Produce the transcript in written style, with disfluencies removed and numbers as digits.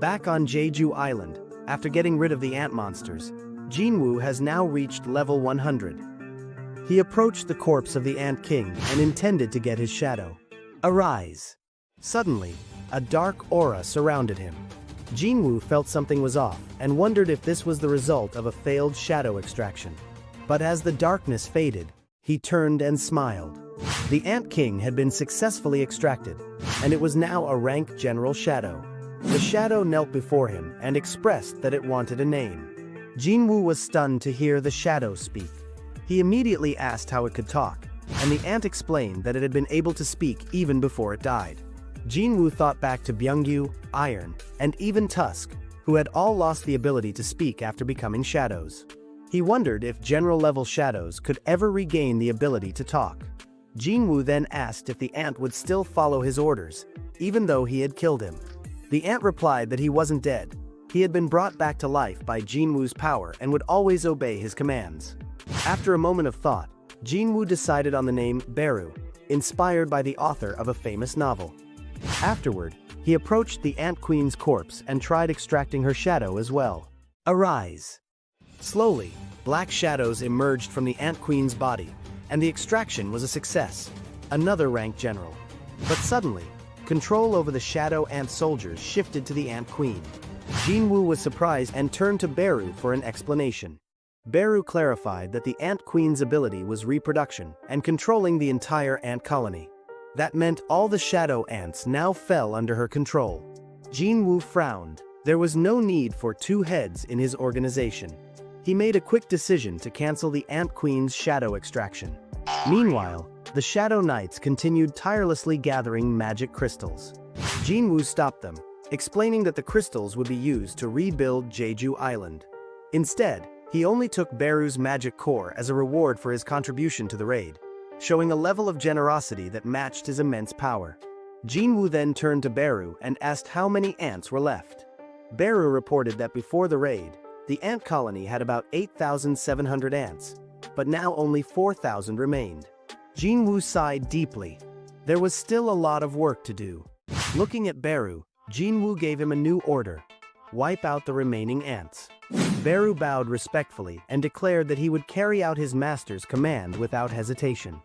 Back on Jeju Island, after getting rid of the ant monsters, Jinwoo has now reached level 100. He approached the corpse of the Ant King and intended to get his shadow. Arise! Suddenly, a dark aura surrounded him. Jinwoo felt something was off and wondered if this was the result of a failed shadow extraction. But as the darkness faded, he turned and smiled. The Ant King had been successfully extracted, and it was now a rank general shadow. The shadow knelt before him and expressed that it wanted a name. Jinwoo was stunned to hear the shadow speak. He immediately asked how it could talk, and the ant explained that it had been able to speak even before it died. Jinwoo thought back to Byungyu, Iron, and even Tusk, who had all lost the ability to speak after becoming shadows. He wondered if general-level shadows could ever regain the ability to talk. Jinwoo then asked if the ant would still follow his orders, even though he had killed him. The ant replied that he wasn't dead. He had been brought back to life by Jinwoo's power and would always obey his commands. After a moment of thought, Jinwoo decided on the name Beru, inspired by the author of a famous novel. Afterward, he approached the Ant Queen's corpse and tried extracting her shadow as well. Arise! Slowly, black shadows emerged from the Ant Queen's body, and the extraction was a success, another rank general. But suddenly, control over the shadow ant soldiers shifted to the Ant Queen. Jinwoo was surprised and turned to Beru for an explanation. Beru clarified that the Ant Queen's ability was reproduction and controlling the entire ant colony. That meant all the shadow ants now fell under her control. Jinwoo frowned. There was no need for two heads in his organization. He made a quick decision to cancel the Ant Queen's shadow extraction. Meanwhile, the Shadow Knights continued tirelessly gathering magic crystals. Jinwoo stopped them, explaining that the crystals would be used to rebuild Jeju Island. Instead, he only took Beru's magic core as a reward for his contribution to the raid, showing a level of generosity that matched his immense power. Jinwoo then turned to Beru and asked how many ants were left. Beru reported that before the raid, the ant colony had about 8,700 ants, but now only 4,000 remained. Jinwoo sighed deeply. There was still a lot of work to do. Looking at Beru, Jinwoo gave him a new order: wipe out the remaining ants. Beru bowed respectfully and declared that he would carry out his master's command without hesitation.